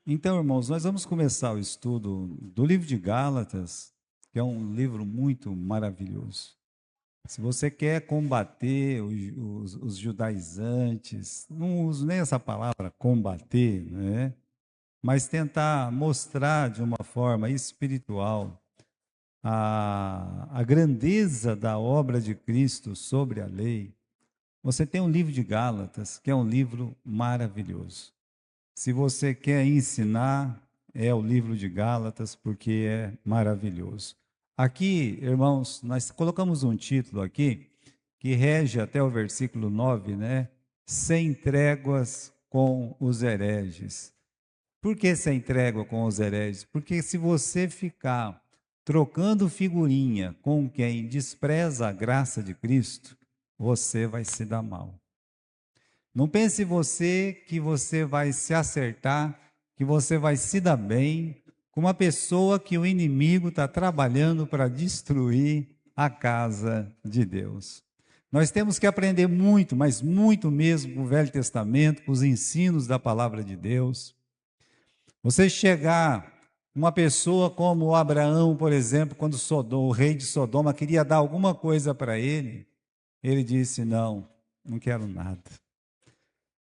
Então, irmãos, nós vamos começar o estudo do livro de Gálatas, que é um livro muito maravilhoso. Se você quer combater os judaizantes, não uso nem essa palavra combater, né? Mas tentar mostrar de uma forma espiritual a grandeza da obra de Cristo sobre a lei, você tem um livro de Gálatas, que é um livro maravilhoso. Se você quer ensinar, é o livro de Gálatas, porque é maravilhoso. Aqui, irmãos, nós colocamos um título aqui, que rege até o versículo 9, né? Sem tréguas com os hereges. Por que sem trégua com os hereges? Porque se você ficar trocando figurinha com quem despreza a graça de Cristo, você vai se dar mal. Não pense você que você vai se acertar, que você vai se dar bem com uma pessoa que o inimigo está trabalhando para destruir a casa de Deus. Nós temos que aprender muito, mas muito mesmo, com o Velho Testamento, com os ensinos da palavra de Deus. Você chegar uma pessoa como Abraão, por exemplo, quando o rei de Sodoma queria dar alguma coisa para ele, ele disse: não, não quero nada.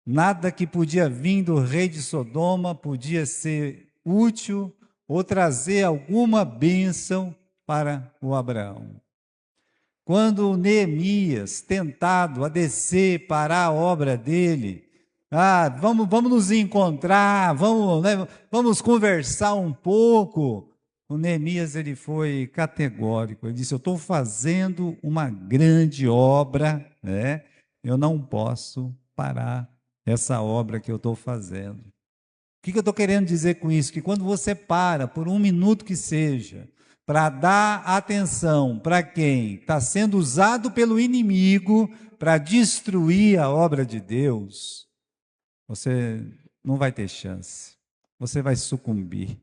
Nada que podia vir do rei de Sodoma podia ser útil ou trazer alguma bênção para o Abraão. Quando Neemias, tentado a descer para a obra dele, vamos nos encontrar, vamos conversar um pouco. O Neemias ele foi categórico, ele disse: eu estou fazendo uma grande obra, né? Eu não posso parar essa obra que eu estou fazendo. O que eu estou querendo dizer com isso? Que quando você para, por um minuto que seja, para dar atenção para quem está sendo usado pelo inimigo para destruir a obra de Deus, você não vai ter chance. Você vai sucumbir.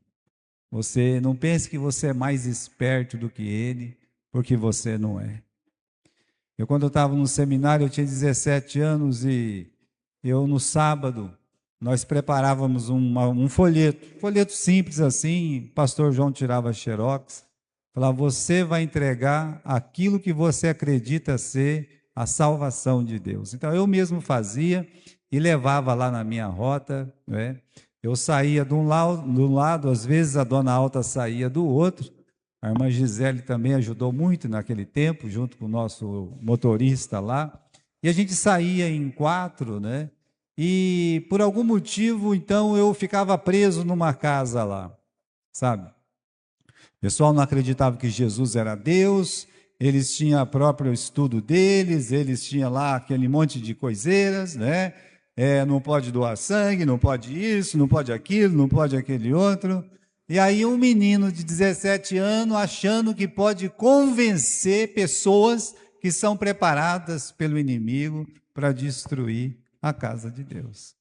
Você não pense que você é mais esperto do que ele, porque você não é. Quando eu estava no seminário, eu tinha 17 anos e no sábado, nós preparávamos um folheto simples assim, o pastor João tirava xerox, falava: você vai entregar aquilo que você acredita ser a salvação de Deus. Então, eu mesmo fazia e levava lá na minha rota, né? Eu saía de um lado, às vezes a dona Alta saía do outro. A irmã Gisele também ajudou muito naquele tempo, junto com o nosso motorista lá. E a gente saía em 4, né? E por algum motivo, então, eu ficava preso numa casa lá, sabe? O pessoal não acreditava que Jesus era Deus, eles tinham o próprio estudo deles, eles tinham lá aquele monte de coiseiras, né? Não pode doar sangue, não pode isso, não pode aquilo, não pode aquele outro. E aí um menino de 17 anos achando que pode convencer pessoas que são preparadas pelo inimigo para destruir a casa de Deus.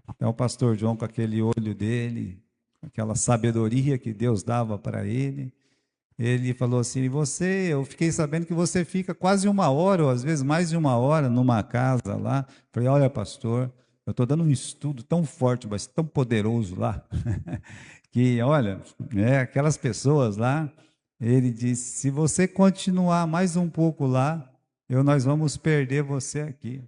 Então o pastor João, com aquele olho dele, aquela sabedoria que Deus dava para ele, ele falou assim: eu fiquei sabendo que você fica quase 1 hora, ou às vezes mais de 1 hora, numa casa lá. Falei: olha, pastor, eu estou dando um estudo tão forte, mas tão poderoso lá, que, olha, aquelas pessoas lá, ele disse: se você continuar mais um pouco lá, nós vamos perder você aqui.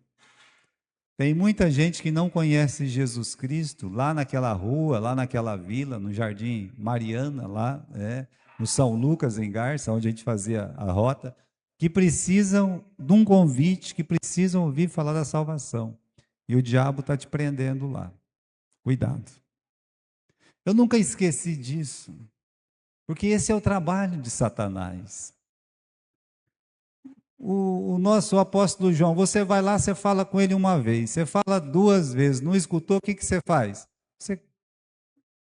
Tem muita gente que não conhece Jesus Cristo lá naquela rua, lá naquela vila, no Jardim Mariana, lá, no São Lucas, em Garça, onde a gente fazia a rota, que precisam de um convite, que precisam ouvir falar da salvação. E o diabo está te prendendo lá. Cuidado. Eu nunca esqueci disso, porque esse é o trabalho de Satanás. O nosso apóstolo João, você vai lá, você fala com ele uma vez, você fala 2 vezes, não escutou, o que você faz? Você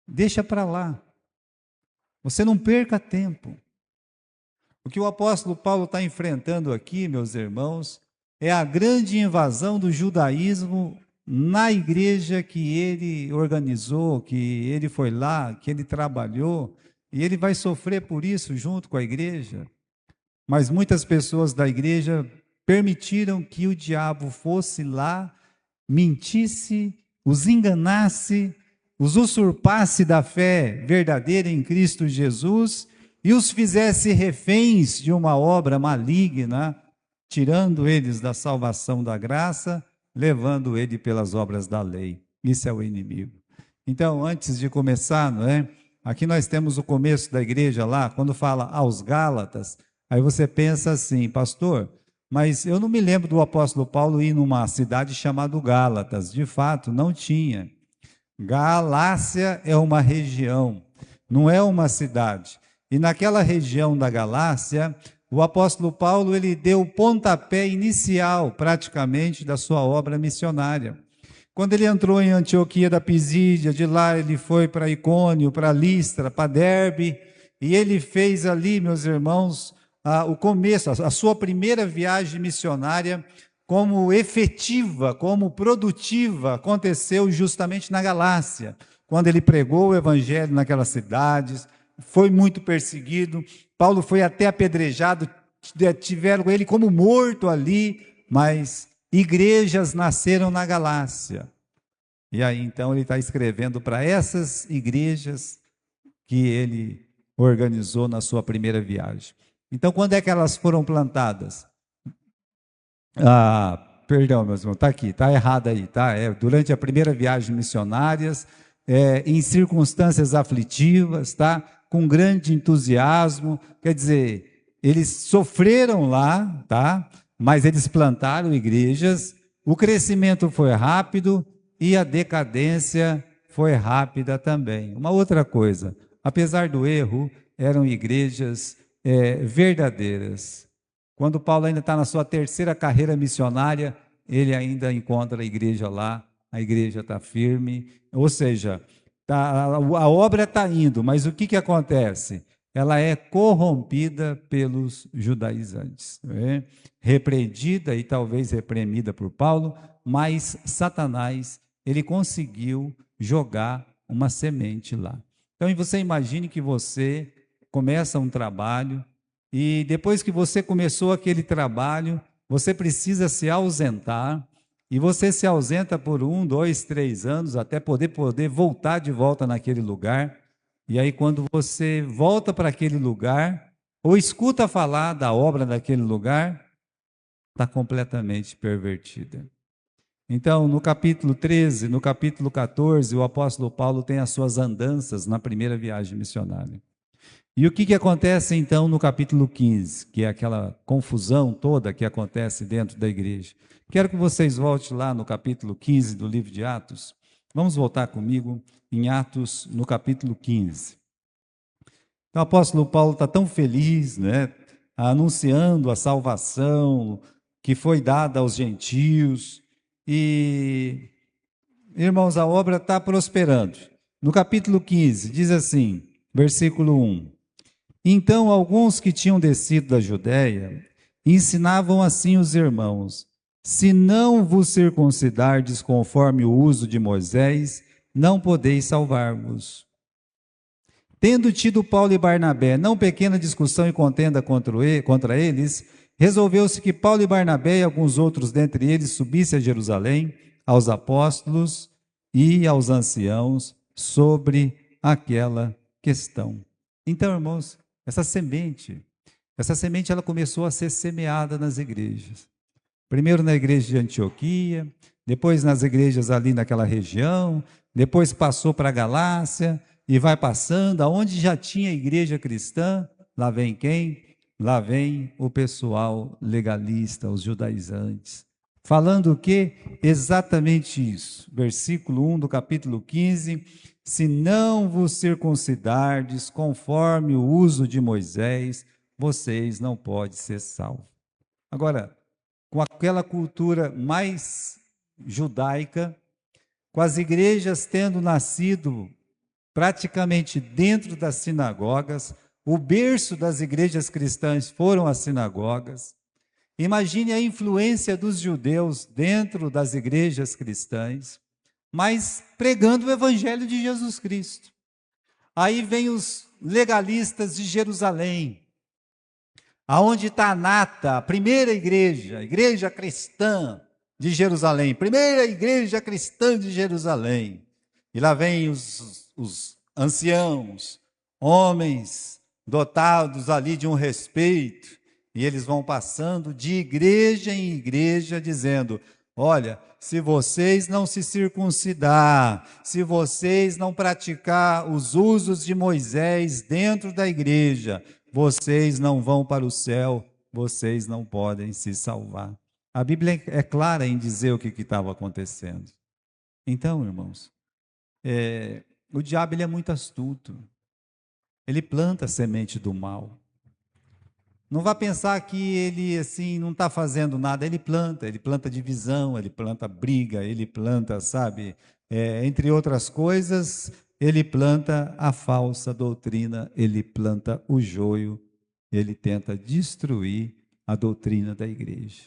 deixa para lá. Você não perca tempo. O que o apóstolo Paulo está enfrentando aqui, meus irmãos, é a grande invasão do judaísmo na igreja que ele organizou, que ele foi lá, que ele trabalhou, e ele vai sofrer por isso junto com a igreja. Mas muitas pessoas da igreja permitiram que o diabo fosse lá, mentisse, os enganasse os usurpasse da fé verdadeira em Cristo Jesus e os fizesse reféns de uma obra maligna, tirando eles da salvação da graça, levando ele pelas obras da lei. Isso é o inimigo. Então, antes de começar, não é? Aqui nós temos o começo da igreja lá, quando fala aos Gálatas, aí você pensa assim, pastor, mas eu não me lembro do apóstolo Paulo ir numa cidade chamada Gálatas. De fato, não tinha. Galácia é uma região, não é uma cidade. E naquela região da Galácia, o apóstolo Paulo ele deu o pontapé inicial, praticamente, da sua obra missionária. Quando ele entrou em Antioquia da Pisídia, de lá ele foi para Icônio, para Listra, para Derbe, e ele fez ali, meus irmãos, o começo, a sua primeira viagem missionária, como efetiva, como produtiva, aconteceu justamente na Galácia, quando ele pregou o evangelho naquelas cidades, foi muito perseguido, Paulo foi até apedrejado, tiveram ele como morto ali, mas igrejas nasceram na Galácia. E aí então ele está escrevendo para essas igrejas que ele organizou na sua primeira viagem. Então, quando é que elas foram plantadas? Perdão, meus irmãos, está aqui, está errado aí, tá? Durante a primeira viagem missionárias, em circunstâncias aflitivas, tá? Com grande entusiasmo, quer dizer, eles sofreram lá, tá? Mas eles plantaram igrejas, o crescimento foi rápido e a decadência foi rápida também. Uma outra coisa, apesar do erro, eram igrejas verdadeiras. Quando Paulo ainda está na sua terceira carreira missionária, ele ainda encontra a igreja lá, a igreja está firme, ou seja, a obra está indo, mas o que acontece? Ela é corrompida pelos judaizantes, repreendida e talvez reprimida por Paulo, mas Satanás, ele conseguiu jogar uma semente lá. Então, você imagine que você começa um trabalho e depois que você começou aquele trabalho, você precisa se ausentar e você se ausenta por 1, 2, 3 anos até poder voltar de volta naquele lugar. E aí, quando você volta para aquele lugar, ou escuta falar da obra daquele lugar, está completamente pervertida. Então, no capítulo 13, no capítulo 14, o apóstolo Paulo tem as suas andanças na primeira viagem missionária. E o que acontece então no capítulo 15, que é aquela confusão toda que acontece dentro da igreja? Quero que vocês voltem lá no capítulo 15 do livro de Atos. Vamos voltar comigo em Atos, no capítulo 15. Então, o apóstolo Paulo está tão feliz, né, anunciando a salvação que foi dada aos gentios. E, irmãos, a obra está prosperando. No capítulo 15, diz assim, versículo 1. Então, alguns que tinham descido da Judéia ensinavam assim os irmãos: se não vos circuncidardes conforme o uso de Moisés, não podeis salvar-vos. Tendo tido Paulo e Barnabé não pequena discussão e contenda contra eles, resolveu-se que Paulo e Barnabé e alguns outros dentre eles subissem a Jerusalém, aos apóstolos e aos anciãos, sobre aquela questão. Então, irmãos, essa semente ela começou a ser semeada nas igrejas. Primeiro na igreja de Antioquia, depois nas igrejas ali naquela região, depois passou para a Galácia e vai passando, aonde já tinha igreja cristã, lá vem quem? Lá vem o pessoal legalista, os judaizantes. Falando o quê? Exatamente isso. Versículo 1 do capítulo 15. Se não vos circuncidardes conforme o uso de Moisés, vocês não podem ser salvos. Agora, com aquela cultura mais judaica, com as igrejas tendo nascido praticamente dentro das sinagogas, o berço das igrejas cristãs foram as sinagogas. Imagine a influência dos judeus dentro das igrejas cristãs, mas pregando o evangelho de Jesus Cristo. Aí vem os legalistas de Jerusalém, aonde está a nata, a primeira igreja, a igreja cristã de Jerusalém, primeira igreja cristã de Jerusalém. E lá vem os anciãos, homens dotados ali de um respeito, e eles vão passando de igreja em igreja, dizendo: olha, se vocês não se circuncidar, se vocês não praticar os usos de Moisés dentro da igreja, vocês não vão para o céu, vocês não podem se salvar. A Bíblia é clara em dizer o que estava acontecendo. Então, irmãos, o diabo ele é muito astuto. Ele planta a semente do mal. Não vá pensar que ele assim não está fazendo nada. Ele planta divisão, ele planta briga, ele planta, sabe, entre outras coisas, ele planta a falsa doutrina, ele planta o joio, ele tenta destruir a doutrina da igreja.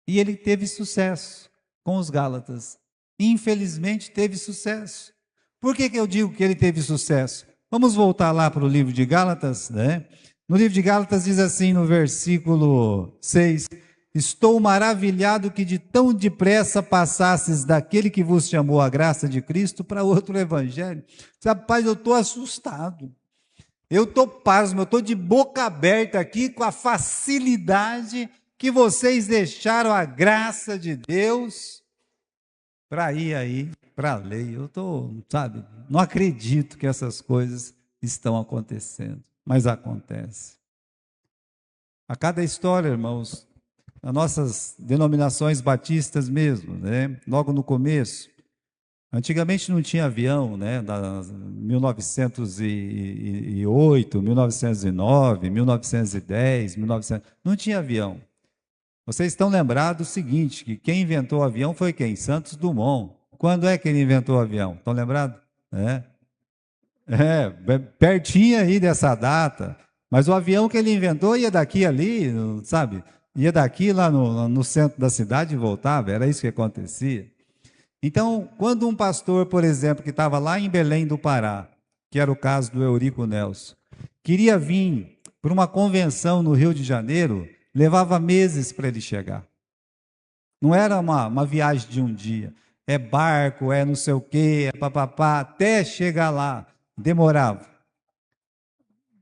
E ele teve sucesso com os Gálatas. Infelizmente teve sucesso. Por que eu digo que ele teve sucesso? Vamos voltar lá para o livro de Gálatas, né? No livro de Gálatas diz assim no versículo 6: estou maravilhado que de tão depressa passasses daquele que vos chamou a graça de Cristo para outro evangelho. Rapaz, eu estou assustado. Eu estou pasmo, eu estou de boca aberta aqui com a facilidade que vocês deixaram a graça de Deus para ir aí para a lei. Eu estou, sabe, não acredito que essas coisas estão acontecendo, mas acontece. A cada história, irmãos, nas nossas denominações batistas mesmo, né? Logo no começo, antigamente não tinha avião, né? 1908, 1909, 1910, 1900, não tinha avião. Vocês estão lembrados do seguinte, que quem inventou o avião foi quem? Santos Dumont. Quando é que ele inventou o avião? Estão lembrados? Pertinho aí dessa data. Mas o avião que ele inventou ia daqui ali, sabe? Ia daqui lá no centro da cidade e voltava, era isso que acontecia. Então, quando um pastor, por exemplo, que estava lá em Belém do Pará, que era o caso do Eurico Nelson, queria vir para uma convenção no Rio de Janeiro, levava meses para ele chegar. Não era uma viagem de um dia. É barco, é não sei o quê, é papapá, até chegar lá. Demorava.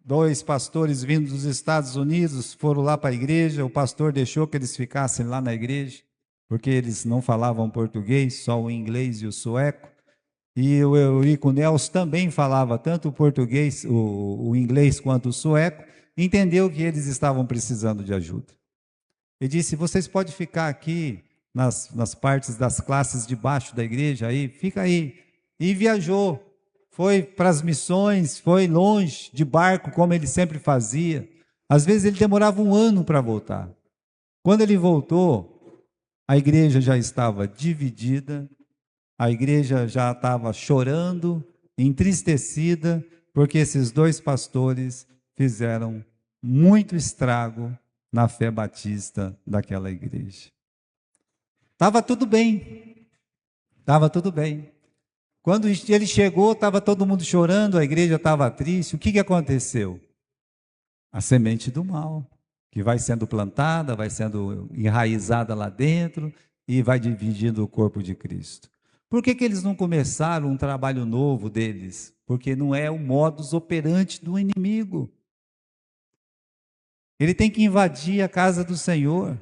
2 pastores vindos dos Estados Unidos foram lá para a igreja, o pastor deixou que eles ficassem lá na igreja, porque eles não falavam português, só o inglês e o sueco. E o Eurico Nelson também falava tanto o português, o inglês quanto o sueco, entendeu que eles estavam precisando de ajuda. Ele disse: vocês podem ficar aqui nas partes das classes de baixo da igreja, aí, fica aí. E viajou, foi para as missões, foi longe, de barco, como ele sempre fazia. Às vezes ele demorava 1 ano para voltar. Quando ele voltou, a igreja já estava dividida, a igreja já estava chorando, entristecida, porque esses 2 pastores fizeram muito estrago na fé batista daquela igreja. Estava tudo bem, estava tudo bem. Quando ele chegou, estava todo mundo chorando, a igreja estava triste. O que aconteceu? A semente do mal, que vai sendo plantada, vai sendo enraizada lá dentro e vai dividindo o corpo de Cristo. Por que eles não começaram um trabalho novo deles? Porque não é o modus operandi do inimigo. Ele tem que invadir a casa do Senhor.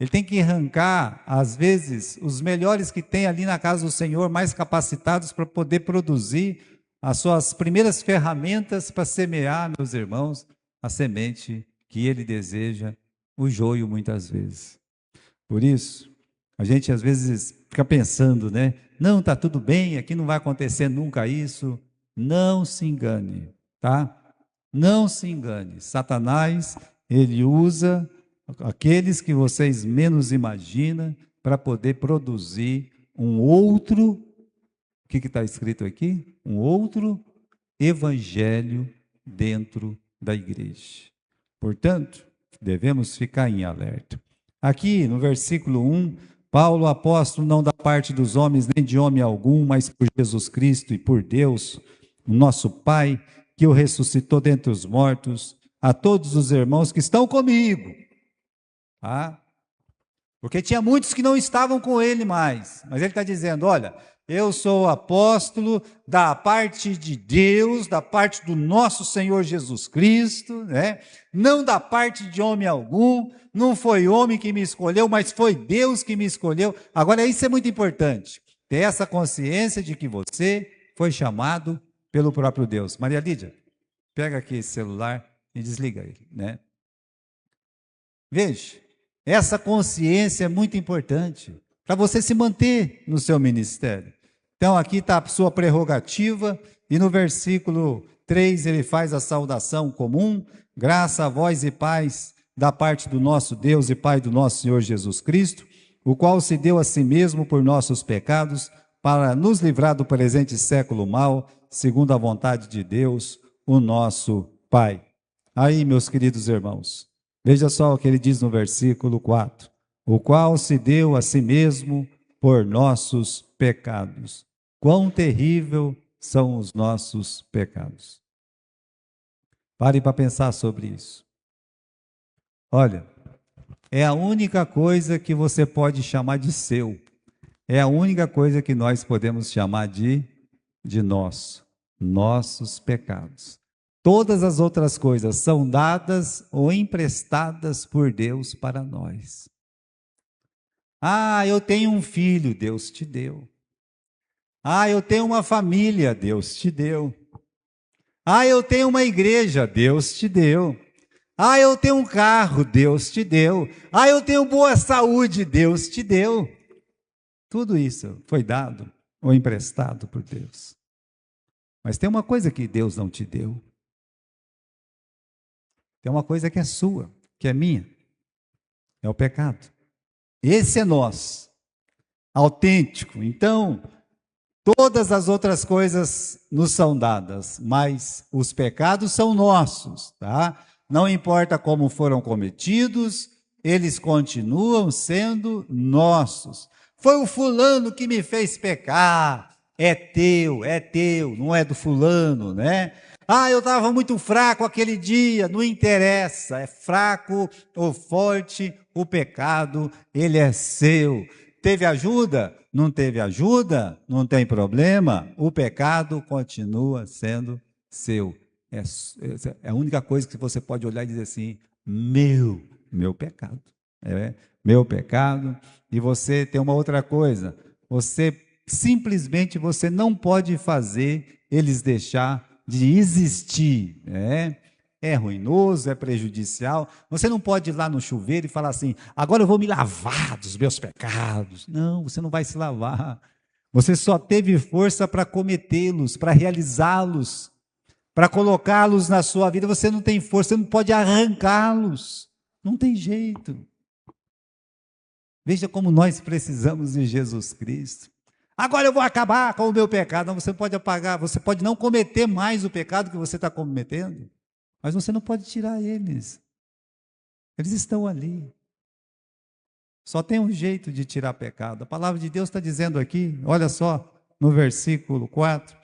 Ele tem que arrancar, às vezes, os melhores que tem ali na casa do Senhor, mais capacitados para poder produzir as suas primeiras ferramentas para semear, meus irmãos, a semente que ele deseja, o joio muitas vezes. Por isso, a gente às vezes fica pensando, né? Não, está tudo bem, aqui não vai acontecer nunca isso. Não se engane, tá? Não se engane. Satanás, ele usa aqueles que vocês menos imaginam para poder produzir um outro, o que está escrito aqui? Um outro evangelho dentro da igreja. Portanto, devemos ficar em alerta. Aqui no versículo 1, Paulo, apóstolo, não da parte dos homens, nem de homem algum, mas por Jesus Cristo e por Deus, o nosso Pai, que o ressuscitou dentre os mortos, a todos os irmãos que estão comigo. Porque tinha muitos que não estavam com ele mais, mas ele está dizendo: olha, Eu sou apóstolo da parte de Deus, da parte do nosso Senhor Jesus Cristo, né? Não da parte de homem algum, não foi homem que me escolheu, mas foi Deus que me escolheu. Agora, isso é muito importante, ter essa consciência de que você foi chamado pelo próprio Deus. Maria Lídia, pega aqui esse celular e desliga ele, né? Veja, essa consciência é muito importante para você se manter no seu ministério. Então, aqui está a sua prerrogativa, e no versículo 3 ele faz a saudação comum: graça a vós e paz da parte do nosso Deus e Pai do nosso Senhor Jesus Cristo, o qual se deu a si mesmo por nossos pecados, para nos livrar do presente século mau, segundo a vontade de Deus, o nosso Pai. Aí, meus queridos irmãos, veja só o que ele diz no versículo 4: o qual se deu a si mesmo por nossos pecados. Quão terrível são os nossos pecados. Pare para pensar sobre isso. Olha, é a única coisa que você pode chamar de seu. É a única coisa que nós podemos chamar de nosso. Nossos pecados. Todas as outras coisas são dadas ou emprestadas por Deus para nós. Ah, eu tenho um filho, Deus te deu. Ah, eu tenho uma família, Deus te deu. Ah, eu tenho uma igreja, Deus te deu. Ah, eu tenho um carro, Deus te deu. Ah, eu tenho boa saúde, Deus te deu. Tudo isso foi dado ou emprestado por Deus. Mas tem uma coisa que Deus não te deu. Tem uma coisa que é sua, que é minha. É o pecado. Esse é nosso, autêntico. Então, todas as outras coisas nos são dadas, mas os pecados são nossos, tá? Não importa como foram cometidos, eles continuam sendo nossos. Foi o fulano que me fez pecar. É teu, não é do fulano, né? Ah, eu estava muito fraco aquele dia, não interessa, é fraco ou forte, o pecado, ele é seu. Teve ajuda? Não teve ajuda? Não tem problema, o pecado continua sendo seu. É a única coisa que você pode olhar e dizer assim: meu pecado. Meu pecado. E você tem uma outra coisa, simplesmente você não pode fazer eles deixar de existir, é ruinoso, é prejudicial. Você não pode ir lá no chuveiro e falar assim: agora eu vou me lavar dos meus pecados. Não, você não vai se lavar. Você só teve força para cometê-los, para realizá-los, para colocá-los na sua vida. Você não tem força, você não pode arrancá-los. Não tem jeito. Veja como nós precisamos de Jesus Cristo. Agora eu vou acabar com o meu pecado. Não, você pode apagar, você pode não cometer mais o pecado que você está cometendo, mas você não pode tirar eles. Eles estão ali. Só tem um jeito de tirar pecado. A palavra de Deus está dizendo aqui, olha só, no versículo 4,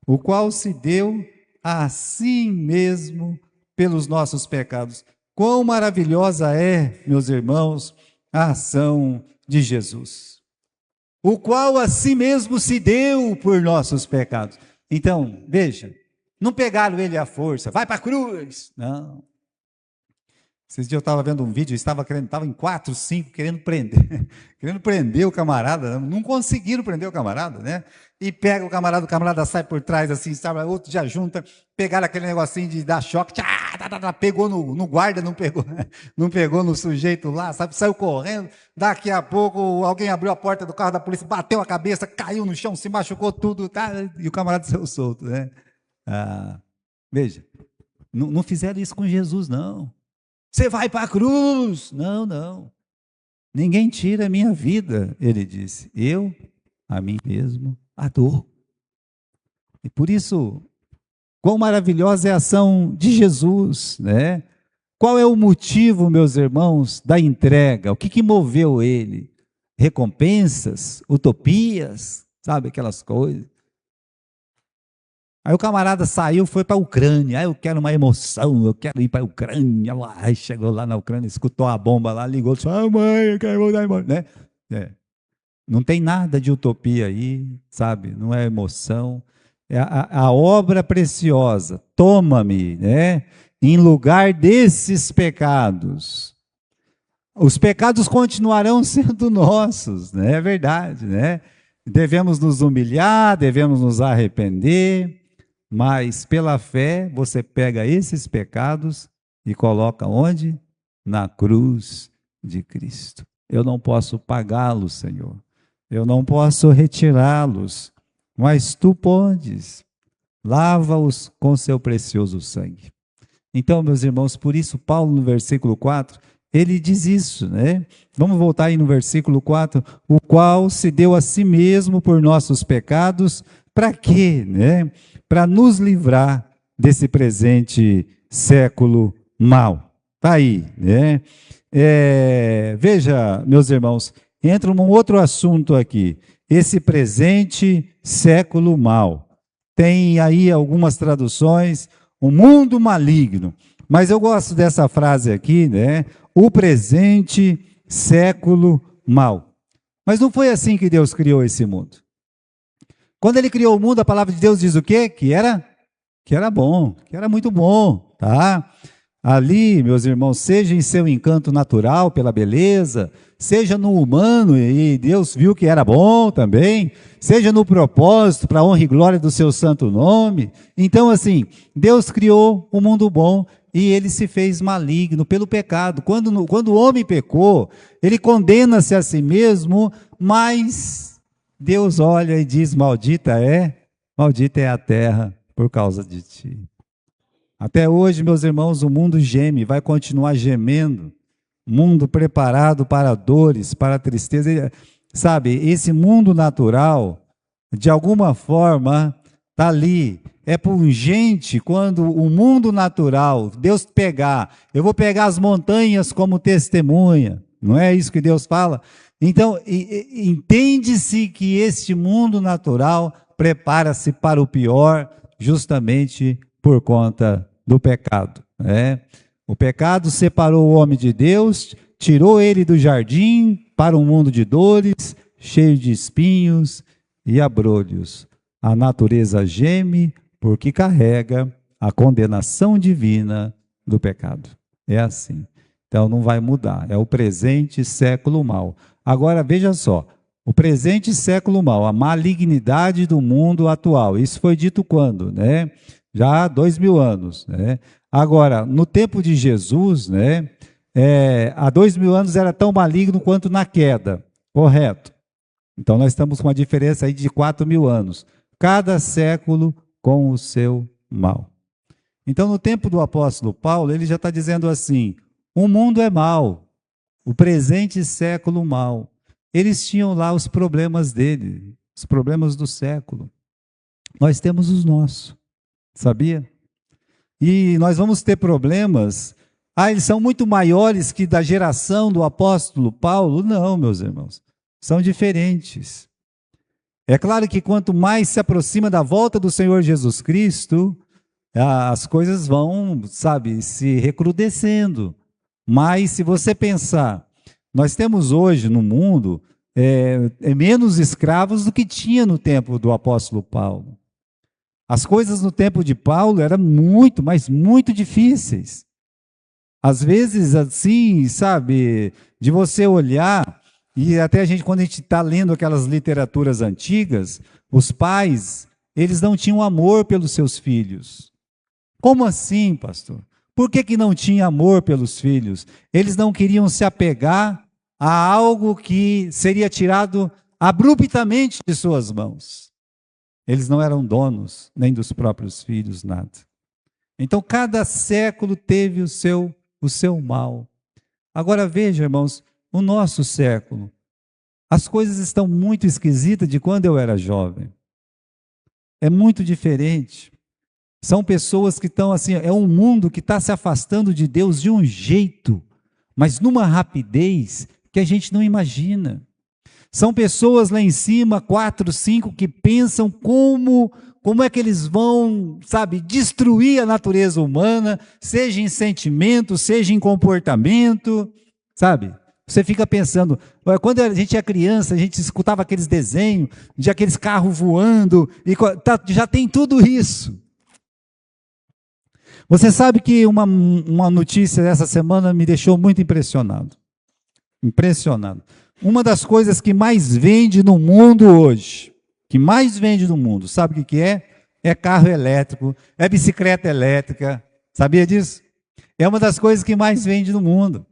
o qual se deu a si mesmo pelos nossos pecados. Quão maravilhosa é, meus irmãos, a ação de Jesus, o qual a si mesmo se deu por nossos pecados. Então, veja, não pegaram ele à força, vai para a cruz. Não. Esses dias eu estava vendo um vídeo, estava em 4, 5, querendo prender o camarada, não conseguiram prender o camarada, né? E pega o camarada sai por trás assim, sabe? Outro já junta, pegaram aquele negocinho de dar choque, pegou no guarda, não pegou no sujeito lá, sabe? Saiu correndo, daqui a pouco alguém abriu a porta do carro da polícia, bateu a cabeça, caiu no chão, se machucou tudo, tá? E o camarada saiu solto, né? Veja, não fizeram isso com Jesus, não. Você vai para a cruz. Não. Ninguém tira a minha vida, ele disse. Eu, a mim mesmo, a dor. E por isso, quão maravilhosa é a ação de Jesus, né? Qual é o motivo, meus irmãos, da entrega? O que moveu ele? Recompensas? Utopias? Sabe, aquelas coisas. Aí o camarada saiu, foi para a Ucrânia. Aí eu quero uma emoção, eu quero ir para a Ucrânia. Aí chegou lá na Ucrânia, escutou a bomba lá, ligou, disse: mãe, eu quero voltar embora, né? Não tem nada de utopia aí, sabe? Não é emoção. É a obra preciosa. Toma-me, né? Em lugar desses pecados. Os pecados continuarão sendo nossos, né? É verdade, né? Devemos nos humilhar, devemos nos arrepender, mas pela fé você pega esses pecados e coloca onde? Na cruz de Cristo. Eu não posso pagá-los, Senhor. Eu não posso retirá-los, mas tu podes. Lava-os com seu precioso sangue. Então, meus irmãos, por isso Paulo no versículo 4, ele diz isso, né? Vamos voltar aí no versículo 4, o qual se deu a si mesmo por nossos pecados, para quê, né? Para nos livrar desse presente século mau. Está aí, né? Veja, meus irmãos, entra um outro assunto aqui, esse presente século mau. Tem aí algumas traduções, o mundo maligno. Mas eu gosto dessa frase aqui, né? O presente século mau. Mas não foi assim que Deus criou esse mundo. Quando ele criou o mundo, a palavra de Deus diz o quê? Que era bom, que era muito bom, tá? Ali, meus irmãos, seja em seu encanto natural pela beleza, seja no humano, e Deus viu que era bom também, seja no propósito, para a honra e glória do seu santo nome. Então, assim, Deus criou um mundo bom e ele se fez maligno pelo pecado. Quando o homem pecou, ele condena-se a si mesmo, mas Deus olha e diz, maldita é a terra por causa de ti. Até hoje, meus irmãos, o mundo geme, vai continuar gemendo. Mundo preparado para dores, para tristeza. Sabe, esse mundo natural, de alguma forma, está ali. É pungente quando o mundo natural, Deus pegar, eu vou pegar as montanhas como testemunha. Não é isso que Deus fala? Então, entende-se que este mundo natural prepara-se para o pior, justamente por conta do pecado, né? O pecado separou o homem de Deus, tirou ele do jardim para um mundo de dores, cheio de espinhos e abrolhos. A natureza geme porque carrega a condenação divina do pecado. É assim. Então não vai mudar. É o presente século mau. Agora veja só, o presente século mau, a malignidade do mundo atual. Isso foi dito quando, né? Já há 2000 anos, né? Agora, no tempo de Jesus, né? Há 2000 anos era tão maligno quanto na queda, correto? Então nós estamos com uma diferença aí de 4000 anos. Cada século com o seu mal. Então no tempo do apóstolo Paulo, ele já está dizendo assim, o mundo é mau, o presente século mau. Eles tinham lá os problemas dele, os problemas do século. Nós temos os nossos. Sabia? E nós vamos ter problemas. Eles são muito maiores que da geração do apóstolo Paulo? Não, meus irmãos. São diferentes. É claro que quanto mais se aproxima da volta do Senhor Jesus Cristo, as coisas vão, sabe, se recrudescendo. Mas se você pensar, nós temos hoje no mundo menos escravos do que tinha no tempo do apóstolo Paulo. As coisas no tempo de Paulo eram muito, mas muito difíceis. Às vezes, assim, sabe, de você olhar, e até quando a gente está lendo aquelas literaturas antigas, os pais, eles não tinham amor pelos seus filhos. Como assim, pastor? Por que não tinha amor pelos filhos? Eles não queriam se apegar a algo que seria tirado abruptamente de suas mãos. Eles não eram donos nem dos próprios filhos, nada. Então, cada século teve o seu mal. Agora veja, irmãos, o nosso século. As coisas estão muito esquisitas de quando eu era jovem. É muito diferente. São pessoas que estão assim, é um mundo que está se afastando de Deus de um jeito, mas numa rapidez que a gente não imagina. São pessoas lá em cima, 4, 5, que pensam como é que eles vão, sabe, destruir a natureza humana, seja em sentimento, seja em comportamento, sabe? Você fica pensando, quando a gente é criança, a gente escutava aqueles desenhos de aqueles carros voando, e já tem tudo isso. Você sabe que uma notícia dessa semana me deixou muito impressionado. Impressionado. Uma das coisas que mais vende no mundo hoje, sabe o que é? É carro elétrico, é bicicleta elétrica. Sabia disso? É uma das coisas que mais vende no mundo.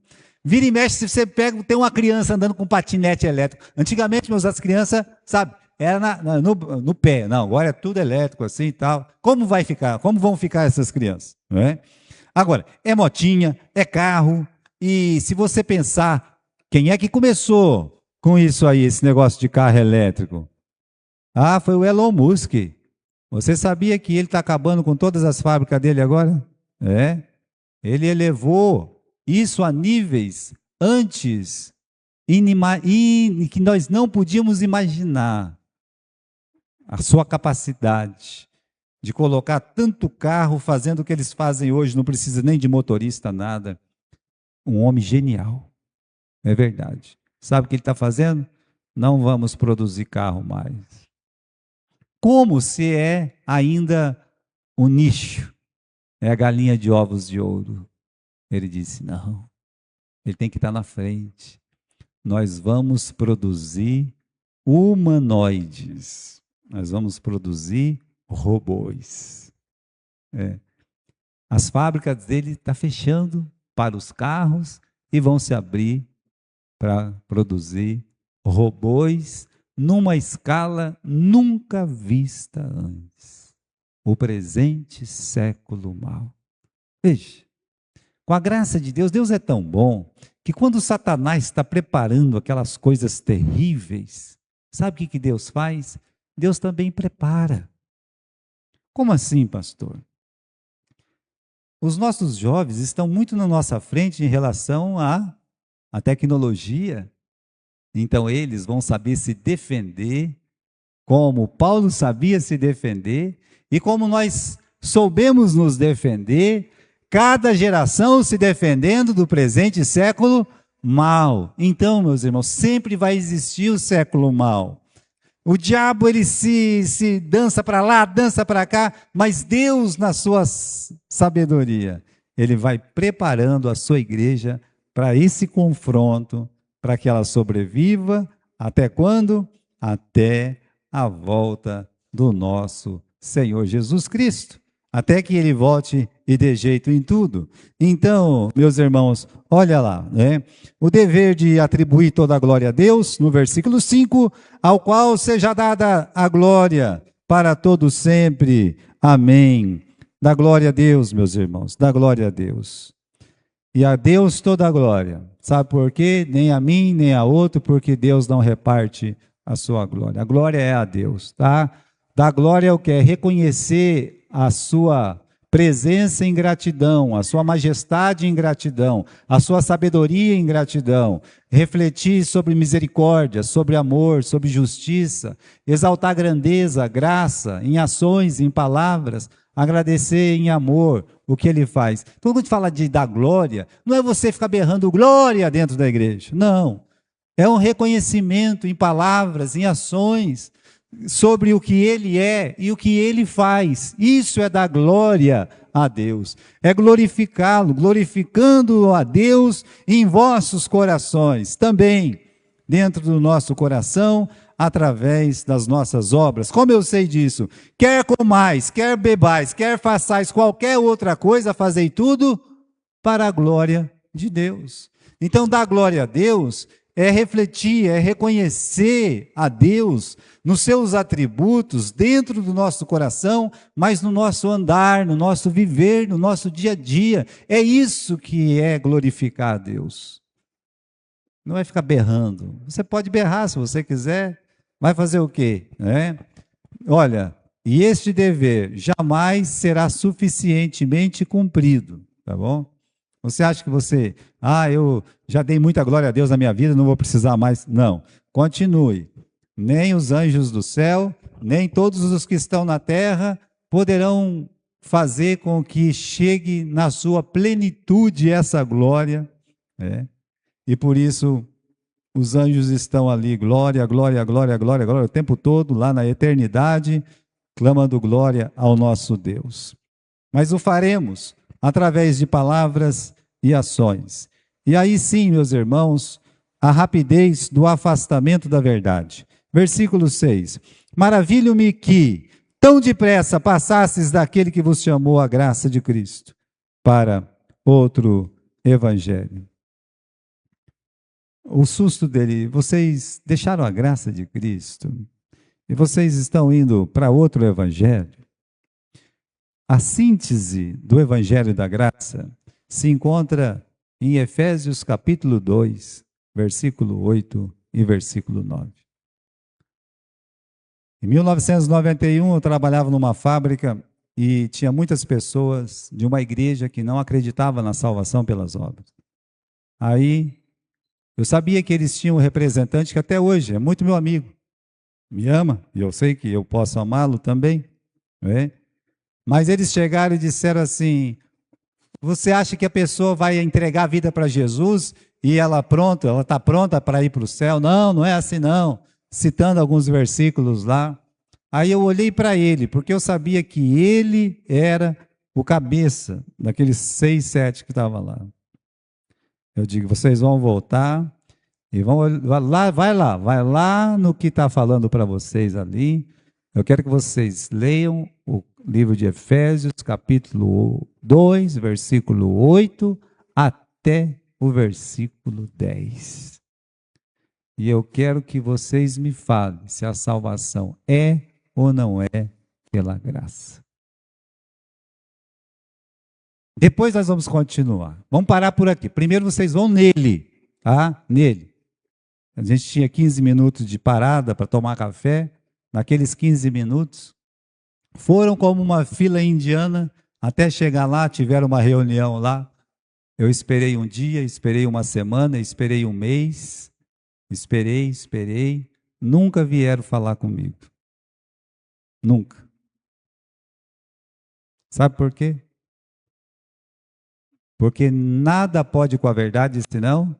Vira e mexe, se você pega, tem uma criança andando com patinete elétrico. Antigamente, as crianças, sabe, era no pé. Não, agora é tudo elétrico assim e tal. Como vai ficar? Como vão ficar essas crianças? Não é? Agora, é motinha, é carro. E se você pensar, quem é que começou com isso aí, esse negócio de carro elétrico? Ah, foi o Elon Musk. Você sabia que ele está acabando com todas as fábricas dele agora? É. Ele elevou isso a níveis antes que nós não podíamos imaginar. A sua capacidade de colocar tanto carro fazendo o que eles fazem hoje, não precisa nem de motorista, nada. Um homem genial. É verdade. Sabe o que ele está fazendo? Não vamos produzir carro mais. Como se é ainda um nicho? É a galinha de ovos de ouro. Ele disse, não, ele tem que estar na frente. Nós vamos produzir humanoides. Nós vamos produzir robôs. As fábricas dele estão fechando para os carros e vão se abrir para produzir robôs numa escala nunca vista antes. O presente século mal. Veja, com a graça de Deus, Deus é tão bom que quando Satanás está preparando aquelas coisas terríveis, sabe o que Deus faz? Deus também prepara. Como assim, pastor? Os nossos jovens estão muito na nossa frente em relação à tecnologia. Então eles vão saber se defender, como Paulo sabia se defender, e como nós soubemos nos defender, cada geração se defendendo do presente século mal. Então, meus irmãos, sempre vai existir o século mal. O diabo, ele se dança para lá, dança para cá, mas Deus, na sua sabedoria, ele vai preparando a sua igreja para esse confronto, para que ela sobreviva, até quando? Até a volta do nosso Senhor Jesus Cristo. Até que ele volte e dê jeito em tudo. Então, meus irmãos, olha lá, né? O dever de atribuir toda a glória a Deus, no versículo 5, ao qual seja dada a glória para todos sempre. Amém. Dá glória a Deus, meus irmãos, dá glória a Deus. E a Deus toda a glória. Sabe por quê? Nem a mim, nem a outro, porque Deus não reparte a sua glória. A glória é a Deus, tá? Dar glória é o que? É reconhecer a sua presença em gratidão, a sua majestade em gratidão, a sua sabedoria em gratidão, refletir sobre misericórdia, sobre amor, sobre justiça, exaltar grandeza, graça, em ações, em palavras, agradecer em amor o que ele faz. Então, quando a gente fala de dar glória, não é você ficar berrando glória dentro da igreja, não. É um reconhecimento em palavras, em ações, sobre o que ele é e o que ele faz. Isso é dar glória a Deus. É glorificá-lo, glorificando a Deus em vossos corações, também dentro do nosso coração, através das nossas obras. Como eu sei disso? Quer comais, quer bebais, quer façais qualquer outra coisa, fazei tudo para a glória de Deus. Então, dar glória a Deus é refletir, é reconhecer a Deus nos seus atributos, dentro do nosso coração, mas no nosso andar, no nosso viver, no nosso dia a dia. É isso que é glorificar a Deus. Não é ficar berrando. Você pode berrar se você quiser, vai fazer o quê? Olha, e este dever jamais será suficientemente cumprido, tá bom? Você acha que você, eu já dei muita glória a Deus na minha vida, não vou precisar mais. Não, continue. Nem os anjos do céu, nem todos os que estão na terra poderão fazer com que chegue na sua plenitude essa glória. e por isso os anjos estão ali, glória, glória, glória, glória, glória, o tempo todo, lá na eternidade, clamando glória ao nosso Deus. Mas o faremos através de palavras e ações. E aí sim, meus irmãos, a rapidez do afastamento da verdade. Versículo 6. Maravilho-me que tão depressa passasses daquele que vos chamou a graça de Cristo para outro evangelho. O susto dele, vocês deixaram a graça de Cristo e vocês estão indo para outro evangelho. A síntese do evangelho da graça se encontra em Efésios capítulo 2, versículo 8 e versículo 9. Em 1991, eu trabalhava numa fábrica e tinha muitas pessoas de uma igreja que não acreditava na salvação pelas obras. Aí, eu sabia que eles tinham um representante que até hoje é muito meu amigo. Me ama, e eu sei que eu posso amá-lo também. Não é? Mas eles chegaram e disseram assim, você acha que a pessoa vai entregar a vida para Jesus e ela está pronta para ir para o céu? Não, não é assim não. Citando alguns versículos lá. Aí eu olhei para ele, porque eu sabia que ele era o cabeça daqueles 6, 7 que estavam lá. Eu digo, vocês vão voltar e vai lá no que está falando para vocês ali. Eu quero que vocês leiam o livro de Efésios, capítulo 2, versículo 8, até o versículo 10. E eu quero que vocês me falem se a salvação é ou não é pela graça. Depois nós vamos continuar. Vamos parar por aqui. Primeiro vocês vão nele, tá? Nele. A gente tinha 15 minutos de parada para tomar café. Naqueles 15 minutos, foram como uma fila indiana, até chegar lá, tiveram uma reunião lá. Eu esperei um dia, esperei uma semana, esperei um mês, esperei, nunca vieram falar comigo. Nunca. Sabe por quê? Porque nada pode com a verdade, senão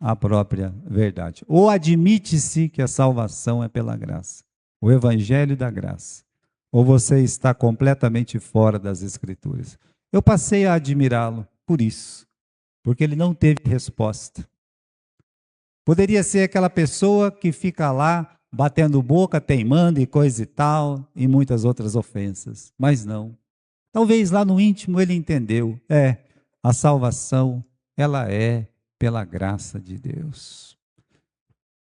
a própria verdade. Ou admite-se que a salvação é pela graça, o evangelho da graça, ou você está completamente fora das Escrituras. Eu passei a admirá-lo por isso, porque ele não teve resposta. Poderia ser aquela pessoa que fica lá batendo boca, teimando e coisa e tal, e muitas outras ofensas, mas não. Talvez lá no íntimo ele entendeu, a salvação, ela é pela graça de Deus.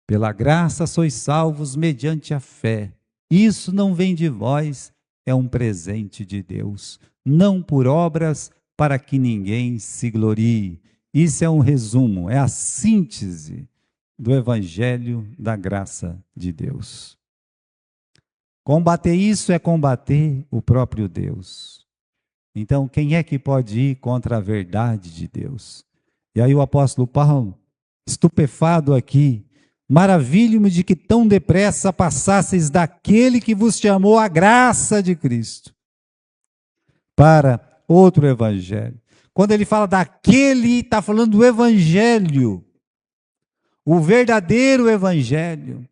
Pela graça sois salvos mediante a fé. Isso não vem de vós, é um presente de Deus. Não por obras, para que ninguém se glorie. Isso é um resumo, é a síntese do evangelho da graça de Deus. Combater isso é combater o próprio Deus. Então, quem é que pode ir contra a verdade de Deus? E aí o apóstolo Paulo, estupefado aqui, maravilho-me de que tão depressa passasseis daquele que vos chamou a graça de Cristo para outro evangelho. Quando ele fala daquele, está falando do evangelho, o verdadeiro evangelho,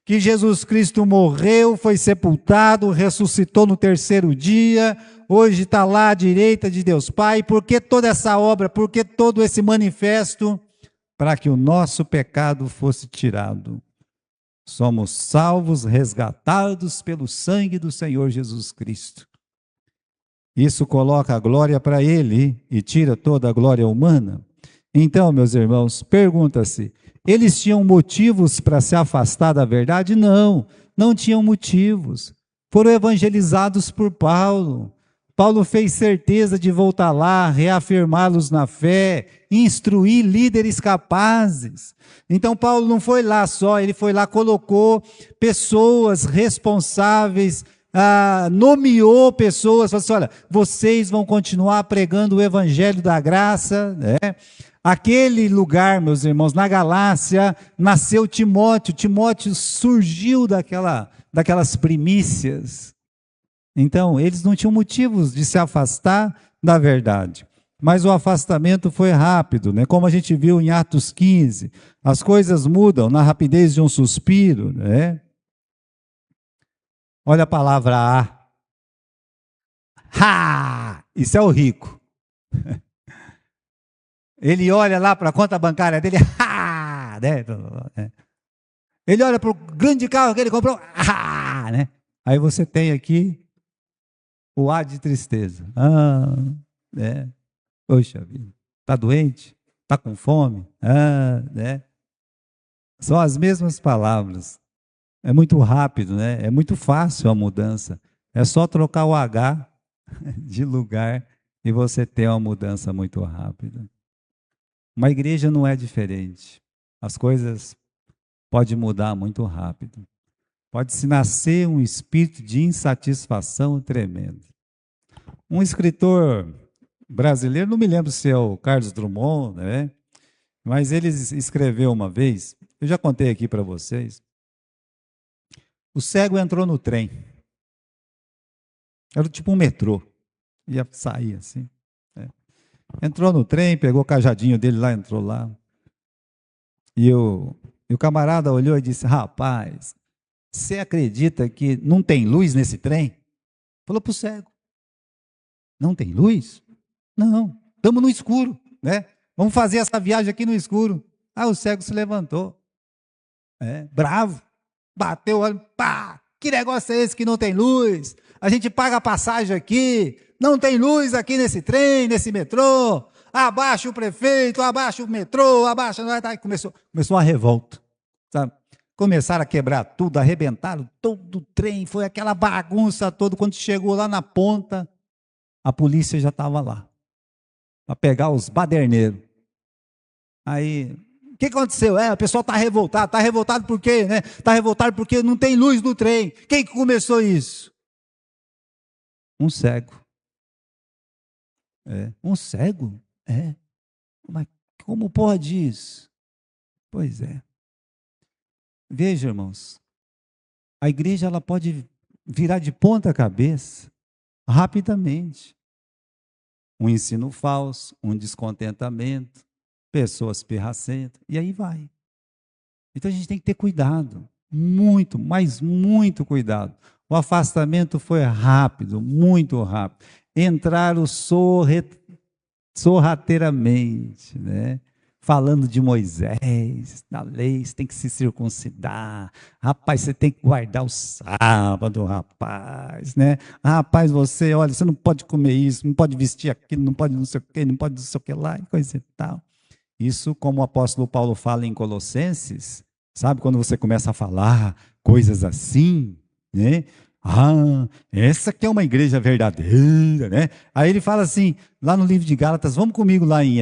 que Jesus Cristo morreu, foi sepultado, ressuscitou no terceiro dia, hoje está lá à direita de Deus Pai. Por que toda essa obra? Por que todo esse manifesto? Para que o nosso pecado fosse tirado. Somos salvos, resgatados pelo sangue do Senhor Jesus Cristo. Isso coloca a glória para Ele e tira toda a glória humana. Então, meus irmãos, pergunta-se, eles tinham motivos para se afastar da verdade? Não, não tinham motivos. Foram evangelizados por Paulo. Paulo fez certeza de voltar lá, reafirmá-los na fé, instruir líderes capazes. Então Paulo não foi lá só, ele foi lá, colocou pessoas responsáveis, nomeou pessoas, falou assim, olha, vocês vão continuar pregando o evangelho da graça, né? Aquele lugar, meus irmãos, na Galácia, nasceu Timóteo. Timóteo surgiu daquelas primícias. Então, eles não tinham motivos de se afastar da verdade. Mas o afastamento foi rápido, né? Como a gente viu em Atos 15, as coisas mudam na rapidez de um suspiro, né? Olha a palavra A. Ha! Isso é o rico. Ele olha lá para a conta bancária dele, ha! Né? Ele olha para o grande carro que ele comprou, ha! Né? Aí você tem aqui o A de tristeza. Né? Poxa vida, está doente? Está com fome? Né? São as mesmas palavras. É muito rápido, né? É muito fácil a mudança. É só trocar o H de lugar e você tem uma mudança muito rápida. Uma igreja não é diferente. As coisas podem mudar muito rápido. Pode-se nascer um espírito de insatisfação tremendo. Um escritor brasileiro, não me lembro se é o Carlos Drummond, né? Mas ele escreveu uma vez, eu já contei aqui para vocês, o cego entrou no trem. Era tipo um metrô. Ia sair assim. Né? Entrou no trem, pegou o cajadinho dele lá, entrou lá. E o camarada olhou e disse, rapaz, você acredita que não tem luz nesse trem? Falou para o cego. Não tem luz? Não, estamos no escuro, né? Vamos fazer essa viagem aqui no escuro. Ah, o cego se levantou, bravo, bateu o olho, pá, que negócio é esse que não tem luz? A gente paga a passagem aqui, não tem luz aqui nesse trem, nesse metrô, abaixa o prefeito, abaixa o metrô, abaixa... Começou a revolta, sabe? Começaram a quebrar tudo, arrebentaram todo o trem, foi aquela bagunça toda. Quando chegou lá na ponta, a polícia já estava lá, para pegar os baderneiros. Aí, o que aconteceu? O pessoal está revoltado por quê? Né? Está revoltado porque não tem luz no trem. Quem que começou isso? Um cego. Um cego? Mas como pode isso? Pois é. Veja, irmãos, a igreja ela pode virar de ponta cabeça rapidamente. Um ensino falso, um descontentamento, pessoas pirracentas, e aí vai. Então a gente tem que ter cuidado, muito, mas muito cuidado. O afastamento foi rápido, muito rápido. Entraram sorrateiramente, né? Falando de Moisés, da lei, você tem que se circuncidar. Rapaz, você tem que guardar o sábado, rapaz, né? Rapaz, olha, você não pode comer isso, não pode vestir aquilo, não pode não sei o quê, não pode não sei o que lá, e coisa e tal. Isso, como o apóstolo Paulo fala em Colossenses, sabe, quando você começa a falar coisas assim, né? Essa que é uma igreja verdadeira, né? Aí ele fala assim, lá no livro de Gálatas, vamos comigo lá em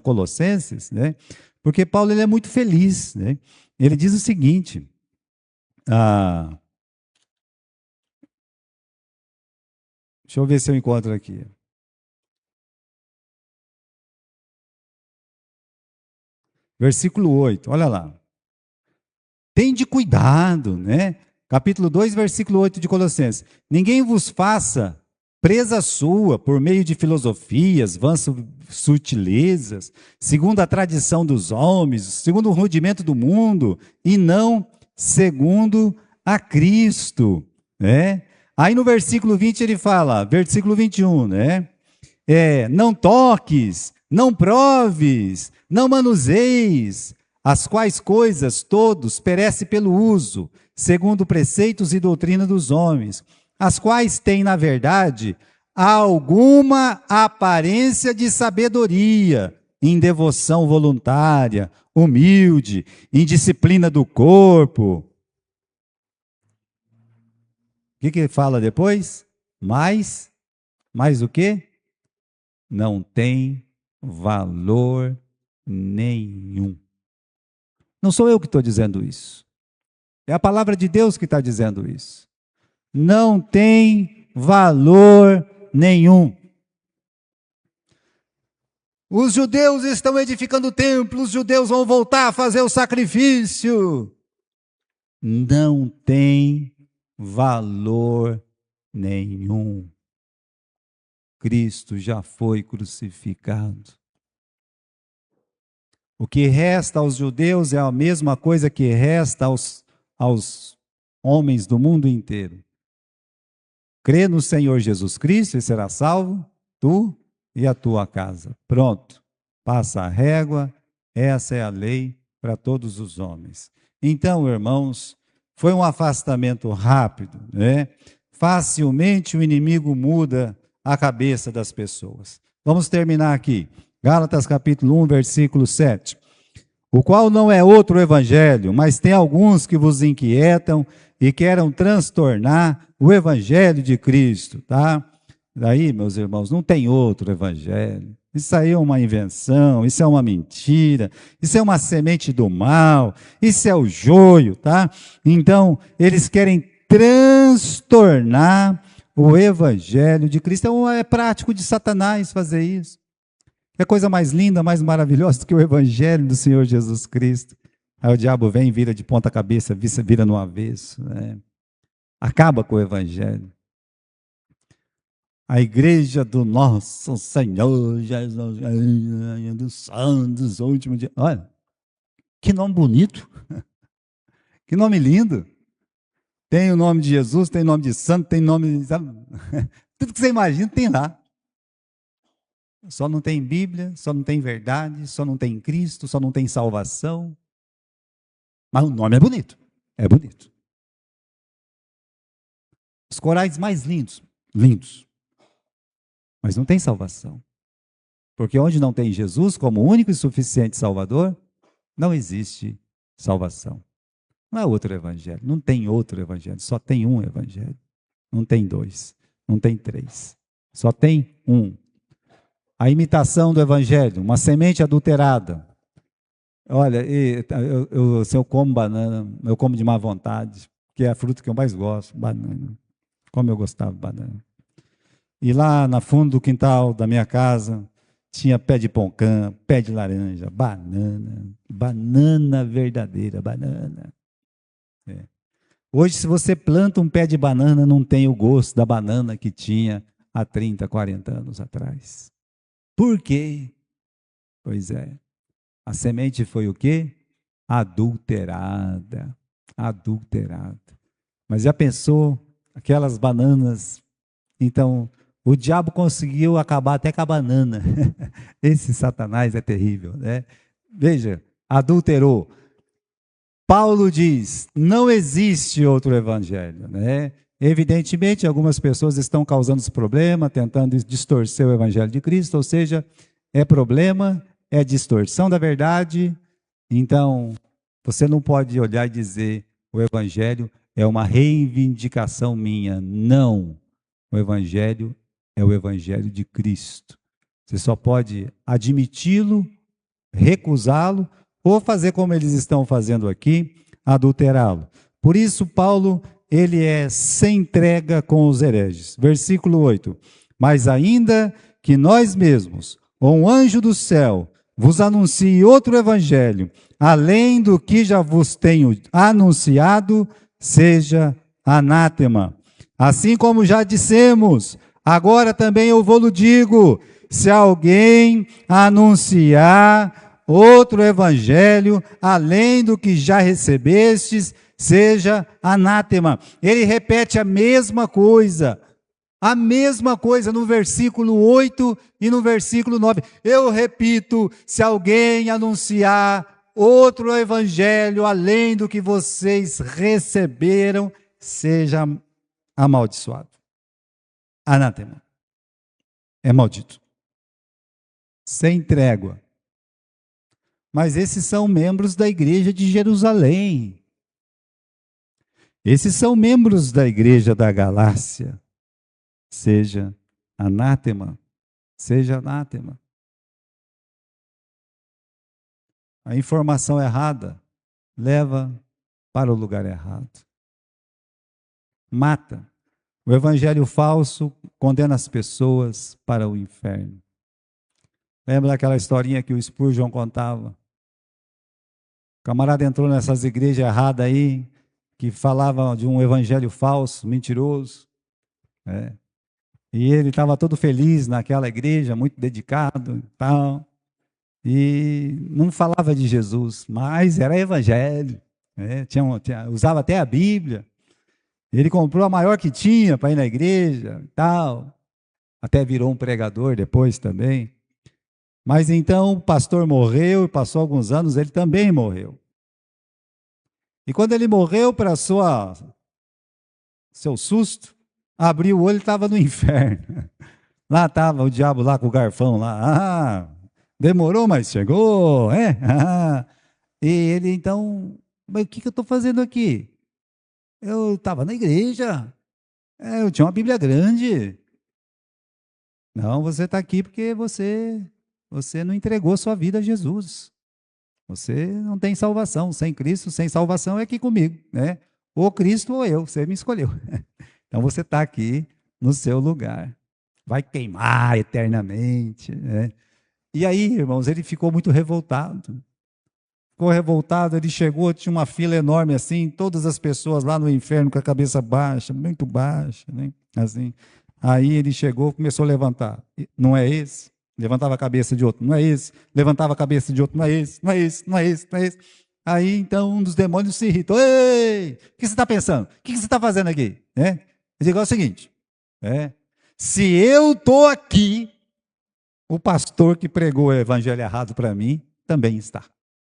Colossenses, né? Porque Paulo ele é muito feliz, né? Ele diz o seguinte, deixa eu ver se eu encontro aqui. Versículo 8, olha lá. Tende cuidado, né? Capítulo 2, versículo 8 de Colossenses. Ninguém vos faça presa sua por meio de filosofias, vãs sutilezas, segundo a tradição dos homens, segundo o rudimento do mundo, e não segundo a Cristo, né? Aí no versículo 20 ele fala, versículo 21, né? Não toques, não proves, não manuseis, as quais coisas todos perecem pelo uso, segundo preceitos e doutrina dos homens, as quais têm, na verdade, alguma aparência de sabedoria, em devoção voluntária, humilde, em disciplina do corpo. O que ele fala depois? Mais o quê? Não tem valor nenhum. Não sou eu que estou dizendo isso. É a palavra de Deus que está dizendo isso. Não tem valor nenhum. Os judeus estão edificando o templo, os judeus vão voltar a fazer o sacrifício. Não tem valor nenhum. Cristo já foi crucificado. O que resta aos judeus é a mesma coisa que resta aos homens do mundo inteiro. Crê no Senhor Jesus Cristo e será salvo, tu e a tua casa. Pronto. Passa a régua, essa é a lei para todos os homens. Então, irmãos, foi um afastamento rápido, né? Facilmente o inimigo muda a cabeça das pessoas. Vamos terminar aqui. Gálatas capítulo 1, versículo 7. O qual não é outro evangelho, mas tem alguns que vos inquietam e querem transtornar o evangelho de Cristo, tá? Daí, meus irmãos, não tem outro evangelho. Isso aí é uma invenção, isso é uma mentira, isso é uma semente do mal, isso é o joio, tá? Então, eles querem transtornar o evangelho de Cristo. Então, é prático de Satanás fazer isso. É coisa mais linda, mais maravilhosa do que o evangelho do Senhor Jesus Cristo. Aí o diabo vem, vira de ponta cabeça, vira no avesso, né? Acaba com o evangelho. A igreja do nosso Senhor Jesus, dos santos, último dia. Olha, que nome bonito, que nome lindo. Tem o nome de Jesus, tem o nome de santo, tem nome, sabe? Tudo que você imagina tem lá. Só não tem Bíblia, só não tem verdade, só não tem Cristo, só não tem salvação. Mas o nome é bonito, é bonito. Os corais mais lindos, lindos. Mas não tem salvação. Porque onde não tem Jesus como único e suficiente Salvador, não existe salvação. Não é outro evangelho, não tem outro evangelho, só tem um evangelho. Não tem dois, não tem três, só tem um. A imitação do evangelho, uma semente adulterada. Olha, se eu como banana, eu como de má vontade, que é a fruta que eu mais gosto, banana. Como eu gostava de banana. E lá no fundo do quintal da minha casa, tinha pé de poncã, pé de laranja, banana verdadeira, banana. É. Hoje, se você planta um pé de banana, não tem o gosto da banana que tinha há 30, 40 anos atrás. Por quê? Pois é, a semente foi o quê? Adulterada. Adulterada. Mas já pensou aquelas bananas? Então, o diabo conseguiu acabar até com a banana. Esse Satanás é terrível, né? Veja, adulterou. Paulo diz, não existe outro evangelho, né? Evidentemente, algumas pessoas estão causando esse problema, tentando distorcer o evangelho de Cristo, ou seja, é problema, é distorção da verdade. Então, você não pode olhar e dizer, o evangelho é uma reivindicação minha. Não. O evangelho é o evangelho de Cristo. Você só pode admiti-lo, recusá-lo, ou fazer como eles estão fazendo aqui, adulterá-lo. Por isso, Paulo, ele se entrega com os hereges. Versículo 8. Mas ainda que nós mesmos, ou um anjo do céu, vos anuncie outro evangelho, além do que já vos tenho anunciado, seja anátema. Assim como já dissemos, agora também eu vou-lo digo, se alguém anunciar outro evangelho, além do que já recebestes, seja anátema. Ele repete a mesma coisa no versículo 8 e no versículo 9. Eu repito, se alguém anunciar outro evangelho, além do que vocês receberam, seja amaldiçoado. Anátema. É maldito. Sem trégua. Mas esses são membros da igreja de Jerusalém. Esses são membros da igreja da Galácia. Seja anátema. Seja anátema. A informação errada leva para o lugar errado. Mata. O evangelho falso condena as pessoas para o inferno. Lembra daquela historinha que o Spurgeon contava? O camarada entrou nessas igrejas erradas aí, que falavam de um evangelho falso, mentiroso. E ele estava todo feliz naquela igreja, muito dedicado e tal. E não falava de Jesus, mas era evangelho. Né? Usava até a Bíblia. Ele comprou a maior que tinha para ir na igreja e tal. Até virou um pregador depois também. Mas então o pastor morreu e passou alguns anos, ele também morreu. E quando ele morreu, para seu susto, abriu o olho e estava no inferno. Lá estava o diabo lá com o garfão lá. Ah, demorou, mas chegou, é? Ah. E ele então, mas o que eu estou fazendo aqui? Eu estava na igreja, eu tinha uma Bíblia grande. Não, você está aqui porque você não entregou sua vida a Jesus. Você não tem salvação. Sem Cristo, sem salvação é aqui comigo, né? Ou Cristo ou eu, você me escolheu. Então você está aqui no seu lugar. Vai queimar eternamente, né? E aí, irmãos, ele ficou muito revoltado. Ficou revoltado, ele chegou, tinha uma fila enorme assim, todas as pessoas lá no inferno com a cabeça baixa, muito baixa, né? Assim. Aí ele chegou, começou a levantar. Não é esse? Levantava a cabeça de outro, não é esse? Levantava a cabeça de outro, não é esse, não é esse, não é esse, não é esse. Aí então um dos demônios se irritou. Ei, o que você está pensando? O que você está fazendo aqui? Né? Eu digo é o seguinte, se eu estou aqui, o pastor que pregou o evangelho errado para mim também está.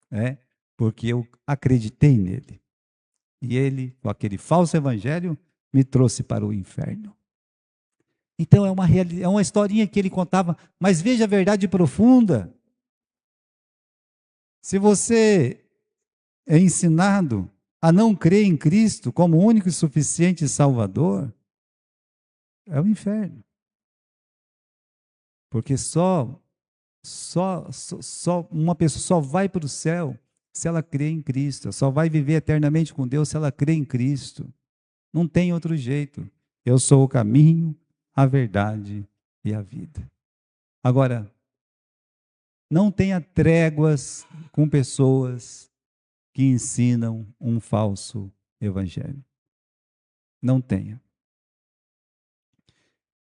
Né? Porque eu acreditei nele. E ele, com aquele falso evangelho, me trouxe para o inferno. Então é uma historinha que ele contava, mas veja a verdade profunda. Se você é ensinado a não crer em Cristo como único e suficiente Salvador, é o inferno. Porque só uma pessoa só vai para o céu se ela crê em Cristo, só vai viver eternamente com Deus se ela crê em Cristo. Não tem outro jeito. Eu sou o caminho, a verdade e a vida. Agora, não tenha tréguas com pessoas que ensinam um falso evangelho. Não tenha.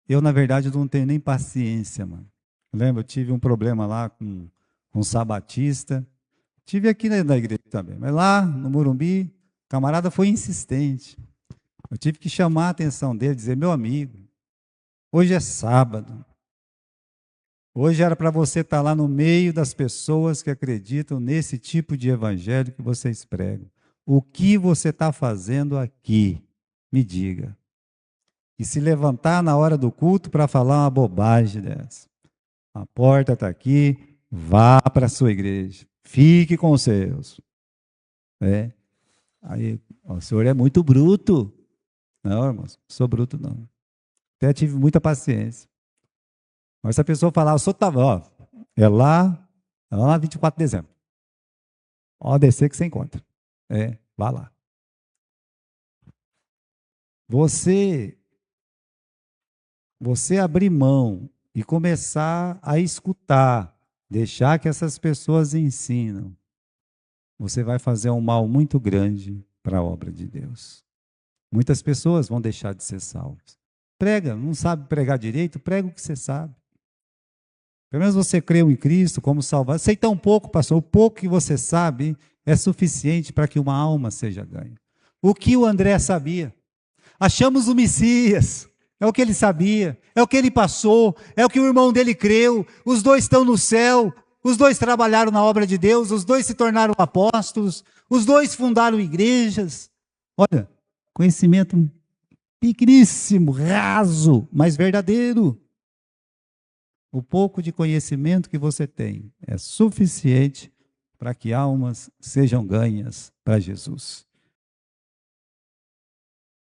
Eu, na verdade, não tenho nem paciência, mano. Lembra, eu tive um problema lá com um sabatista. Tive aqui na igreja também, mas lá no Morumbi, o camarada foi insistente. Eu tive que chamar a atenção dele, dizer, meu amigo, hoje é sábado. Hoje era para você estar lá no meio das pessoas que acreditam nesse tipo de evangelho que vocês pregam. O que você está fazendo aqui? Me diga. E se levantar na hora do culto para falar uma bobagem dessa. A porta está aqui, vá para a sua igreja. Fique com os seus. Aí, o senhor é muito bruto. Não, irmãos, não sou bruto, não. Até tive muita paciência. Mas se a pessoa falar, o senhor estava, é lá 24 de dezembro. Ó, descer que você encontra. Vá lá. Você abrir mão e começar a escutar, deixar que essas pessoas ensinam, você vai fazer um mal muito grande para a obra de Deus. Muitas pessoas vão deixar de ser salvas. Prega, não sabe pregar direito? Prega o que você sabe. Pelo menos você creu em Cristo como Salvador. Sei tão pouco, pastor. O pouco que você sabe é suficiente para que uma alma seja ganha. O que o André sabia? Achamos o Messias. É o que ele sabia. É o que ele passou. É o que o irmão dele creu. Os dois estão no céu. Os dois trabalharam na obra de Deus. Os dois se tornaram apóstolos. Os dois fundaram igrejas. Olha, conhecimento pequeníssimo, raso, mas verdadeiro. O pouco de conhecimento que você tem é suficiente para que almas sejam ganhas para Jesus.